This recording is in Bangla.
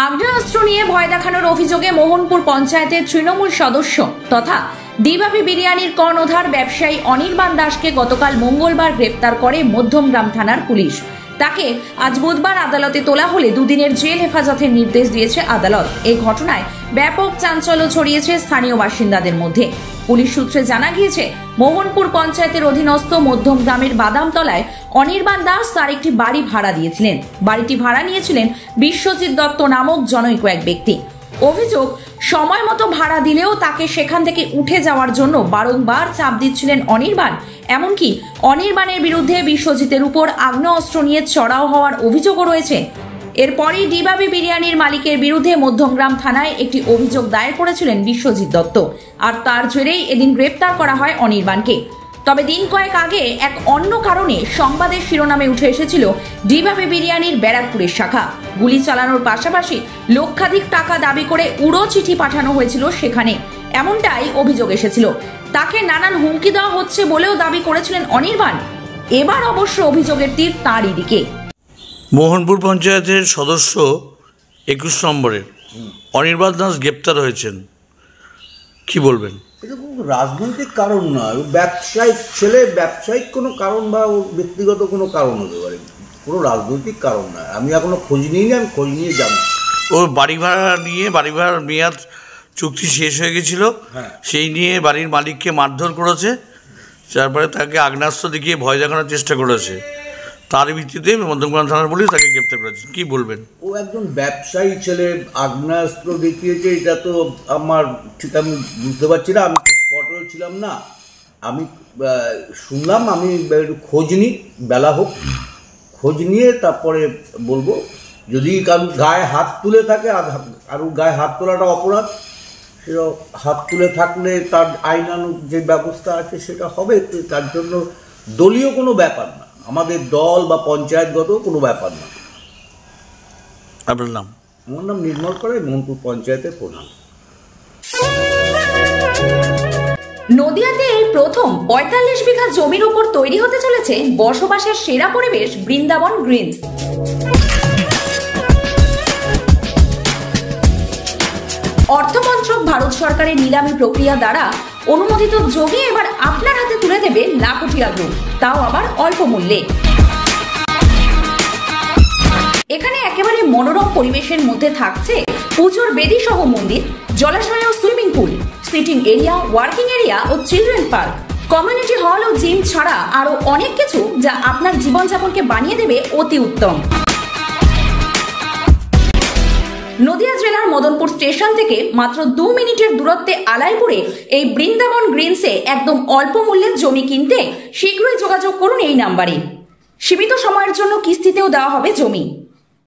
আগ্নেয়াস্ত্র নিয়ে ভয় দেখানোর অভিযোগে মোহনপুর পঞ্চায়েতের তৃণমূল সদস্য তথা ডিবাবি বিরিয়ানির কর্ণধার ব্যবসায়ী অনির্বাণ দাসকে গতকাল মঙ্গলবার গ্রেপ্তার করে মধ্যমগ্রাম থানার পুলিশ। তাকে আজ বুধবার আদালতে তোলা হলে দুদিনের জেল হেফাজতের নির্দেশ দিয়েছে আদালত। এই ঘটনায় ব্যাপক চাঞ্চল্য ছড়িয়েছে স্থানীয় বাসিন্দাদের মধ্যে। পুলিশ সূত্রে জানা গিয়েছে, মোহনপুর পঞ্চায়েতের অধীনস্থ মধ্যমগ্রামের বাদামতলায় অনির্বাণ দাস তার একটি বাড়ি ভাড়া দিয়েছিলেন। বাড়িটি ভাড়া নিয়েছিলেন বিশ্বজিৎ দত্ত নামক জনৈক এক ব্যক্তি। অভিযোগ, সময় মতো ভাড়া দিলেও তাকে সেখান থেকে উঠে যাওয়ার জন্য বারংবার চাপ দিচ্ছিলেন অনির্বাণ। এমনকি অনির্বাণের বিরুদ্ধে বিশ্বজিতের উপর আগ্নেয়াস্ত্র নিয়ে চড়াও হওয়ার অভিযোগও রয়েছে। এরপরই ডিবাবি বিরিয়ানির মালিকের বিরুদ্ধে মধ্যমগ্রাম থানায় একটি অভিযোগ দায়ের করেছিলেন বিশ্বজিৎ দত্ত, আর তার জেরেই এদিন গ্রেপ্তার করা হয় অনির্বাণকে। তবে দিন কয়েক আগে এক অন্য কারণে সংবাদের শিরোনামে উঠে এসেছিল ডিবাবি বিরিয়ানির ব্যারাকপুরের শাখা। গুলি চালানোর পাশাপাশি লক্ষাধিক টাকা দাবি করে উড়ো চিঠি পাঠানো হয়েছিল সেখানে, এমনটাই অভিযোগ এসেছিল। তাকে নানান হুমকি দেওয়া হচ্ছে বলেও দাবি করেছিলেন অনির্বাণ। এবার অবশ্য অভিযোগের তীর তাঁরই দিকে। মোহনপুর পঞ্চায়েতের সদস্য 21 নম্বরের অনির্বাণ দাস গ্রেপ্তার হয়েছেন, কি বলবেন? এটা কোনো রাজনৈতিক কারণ নয়, ব্যবসায়িক ছেলে, ব্যবসায়িক কোনো কারণ বা ব্যক্তিগত কোনো কারণ হতে পারে, কোনো রাজনৈতিক কারণ নয়। আমি এখনো খোঁজ নিইনি, আমি খোঁজ নিয়ে যাব। ও বাড়ি ভাড়ার মেয়াদ চুক্তি শেষ হয়ে গেছিল, সেই নিয়ে বাড়ির মালিককে মারধর করেছে, তারপরে তাকে আগ্নেয়াস্ত্র দেখিয়ে ভয় দেখানোর চেষ্টা করেছে। তার ভিত্তিতে মধ্যমগ্রাম থানার পুলিশ তাকে গ্রেপ্তার করেছে। কি বলবেন? ও একজন ব্যবসায়ী ছেলে, আগ্নেয়াস্ত্র দেখিয়েছে, এটা তো আমার ঠিক আমি বুঝতে পারছি না, আমি স্পটেও ছিলাম না। আমি শুনলাম, আমি একটু খোঁজ নিই, বেলা হোক, খোঁজ নিয়ে তারপরে বলবো। যদি কারো গায়ে হাত তুলে থাকে, কারো গায়ে হাত তোলাটা অপরাধ, সেটা হাত তুলে থাকলে তার আইনানুগ যে ব্যবস্থা আছে সেটা হবে। তার জন্য দলীয় কোনো ব্যাপার না, আমাদের দল বা পঞ্চায়েতগত কোনো ব্যাপার না। আপনার নাম? আমার নাম নির্মল করাই, মোহনপুর পঞ্চায়েতের প্রধান। নদিয়াতে এই প্রথম ৪৫ বিঘা জমির উপর তৈরি হতে চলেছে বসবাসের সেরা পরিবেশ বৃন্দাবন গ্রিনস। অর্থমন্ত্রক ভারত সরকারের নিলামী প্রক্রিয়া দ্বারা অনুমোদিত জমি এবার আপনার হাতে তুলে দেবে লাখুটিয়া গ্রুপ, তাও আবার অল্প মূল্যে। এখানে একেবারে মনোরম পরিবেশের মধ্যে থাকছে পুজোর বেদি সহ মন্দির, জলাশয় ও swimming pool, sitting area, working area ও চিলড্রেন পার্ক, কমিউনিটি হল ও জিম ছাড়া আরো অনেক কিছু, যা আপনার জীবনযাপনকে বানিয়ে দেবে অতি উত্তম। নদিয়া জেলার মদনপুর স্টেশন থেকে মাত্র 2 মিনিটের দূরত্বে আলাইপুরে এই বৃন্দাবন গ্রিনসে একদম অল্প মূল্যের জমি কিনতে শীঘ্রই যোগাযোগ করুন এই নাম্বারে। সীমিত সময়ের জন্য কিস্তিতেও দেওয়া হবে জমি।